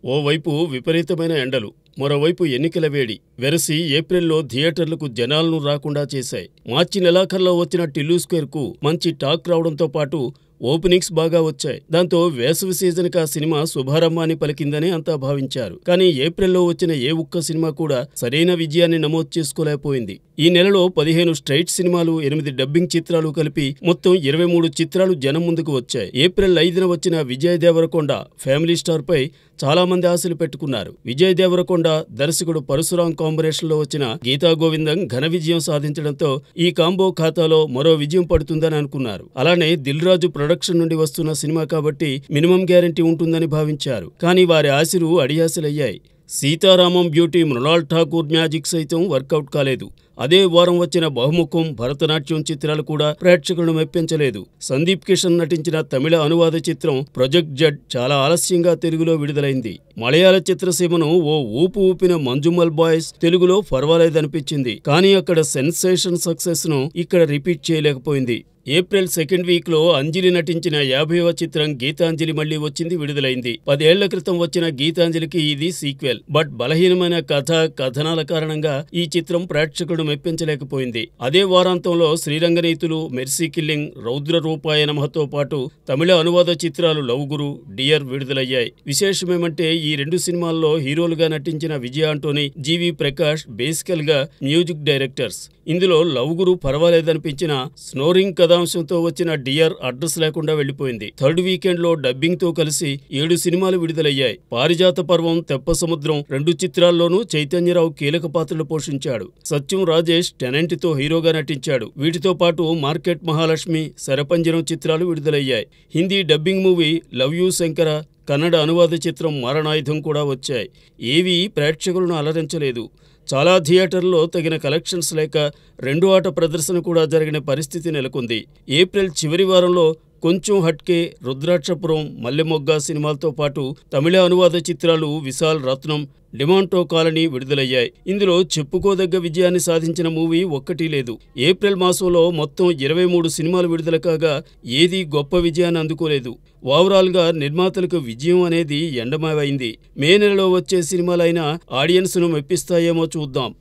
ఓవైపు విపరీతమైన ఎండలు, మరోవైపు ఎన్నికల వేడి వెరసి ఏప్రిల్లో థియేటర్లకు జనాలను రాకుండా చేశాయి. మార్చి నెలాఖరులో వచ్చిన టిల్లు స్క్వేర్కు మంచి టాక్ రావడంతో పాటు ఓపెనింగ్స్ బాగా వచ్చాయి. దాంతో వేసవి సీజన్కి ఆ సినిమా శుభారంభాన్ని పలికిందని అంతా భావించారు. కానీ ఏప్రిల్లో వచ్చిన ఏ ఒక్క సినిమా కూడా సరైన విజయాన్ని నమోదు చేసుకోలేకపోయింది. ఈ నెలలో 15 స్ట్రైట్ సినిమాలు, 8 డబ్బింగ్ చిత్రాలు కలిపి మొత్తం 23 చిత్రాలు జనం ముందుకు వచ్చాయి. ఏప్రిల్ 5న వచ్చిన విజయ్ దేవరకొండ ఫ్యామిలీ స్టార్ పై చాలా మంది ఆశలు పెట్టుకున్నారు. విజయ్ దేవరకొండ దర్శకుడు పరశురాం కాంబినేషన్లో వచ్చిన గీతా గోవిందం ఘన విజయం సాధించడంతో ఈ కాంబో ఖాతాలో మరో విజయం పడుతుందని అనుకున్నారు. అలానే దిల్ రాజు ప్రొడక్షన్ నుండి వస్తున్న సినిమా కాబట్టి మినిమం గ్యారంటీ ఉంటుందని భావించారు. కానీ వారి ఆశలు అడియాసలయ్యాయి. సీతారామం బ్యూటీ మృణాల్ ఠాకూర్ మ్యాజిక్ సైతం వర్కౌట్ కాలేదు. అదే వారం వచ్చిన బహుముఖం, భరతనాట్యం చిత్రాలు కూడా ప్రేక్షకులను మెప్పించలేదు. సందీప్ కిషన్ నటించిన తమిళ అనువాద చిత్రం ప్రొజెక్ట్ జడ్ చాలా ఆలస్యంగా తెలుగులో విడుదలైంది. మలయాళ చిత్రసీమను ఓ ఊపు ఊపిన మంజుమల్ బాయ్స్ తెలుగులో పర్వాలేదనిపించింది. కానీ అక్కడ సెన్సేషన్ సక్సెస్ ను ఇక్కడ రిపీట్ చేయలేకపోయింది. ఏప్రిల్ సెకండ్ వీక్ లో అంజలి నటించిన 50వ చిత్రం గీతాంజలి మళ్లీ వచ్చింది, విడుదలైంది. 10 ఏళ్ల క్రితం వచ్చిన గీతాంజలికి ఇది సీక్వెల్. బట్ బలహీనమైన కథనాల కారణంగా ఈ చిత్రం ప్రేక్షకుడు మెప్పించలేకపోయింది. అదే వారాంతంలో శ్రీరంగనీతులు, మెర్సీ కిల్లింగ్, రౌద్ర రూపాయ నమఃతో పాటు తమిళ అనువాద చిత్రాలు లవ్ గురు, డియర్ విడుదలయ్యాయి. విశేషమేమంటే ఈ 2 సినిమాల్లో హీరోలుగా నటించిన విజయ్ ఆంటోనీ, జీవి ప్రకాష్ బేసికల్ గా మ్యూజిక్ డైరెక్టర్స్. ఇందులో లవ్ గురు పర్వాలేదనిపించిన స్నోరింగ్ కథాంశంతో వచ్చిన డియర్ అడ్రస్ లేకుండా వెళ్లిపోయింది. థర్డ్ వీకెండ్ లో డబ్బింగ్ తో కలిసి 7 సినిమాలు విడుదలయ్యాయి. పారిజాత పర్వం, తెప్ప సముద్రం 2 చిత్రాల్లోనూ చైతన్యరావు కీలక పాత్రలు పోషించాడు. సత్యం రాజేష్ టెనెంట్ తో హీరోగా నటించాడు. వీటితో పాటు మార్కెట్ మహాలక్ష్మి, శరపంజరం చిత్రాలు విడుదలయ్యాయి. Hindi dubbing movie love you Shankara, Kannada అనువాద చిత్రం మారణాయుధం కూడా వచ్చాయి. ఏవీ ప్రేక్షకులను అలరించలేదు. చాలా థియేటర్లో తగిన కలెక్షన్స్ లేక 2 ఆట ప్రదర్శన కూడా జరిగిన పరిస్థితి నెలకొంది. ఏప్రిల్ చివరి వారంలో కొంచెం హట్కే, రుద్రాక్షపురం, మల్లెమొగ్గ సినిమాలతో పాటు తమిళ అనువాద చిత్రాలు విశాల్ రత్నం, డిమాంటో కాలనీ విడుదలయ్యాయి. ఇందులో చెప్పుకోదగ్గ విజయాన్ని సాధించిన మూవీ ఒక్కటీ లేదు. ఏప్రిల్ మాసంలో మొత్తం 23 సినిమాలు విడుదల కాగా ఏదీ గొప్ప విజయాన్ని అందుకోలేదు. ఓవరాల్గా నిర్మాతలకు విజయం అనేది ఎండమావైంది. మే నెలలో వచ్చే సినిమాలైనా ఆడియన్స్ను మెప్పిస్తాయేమో చూద్దాం.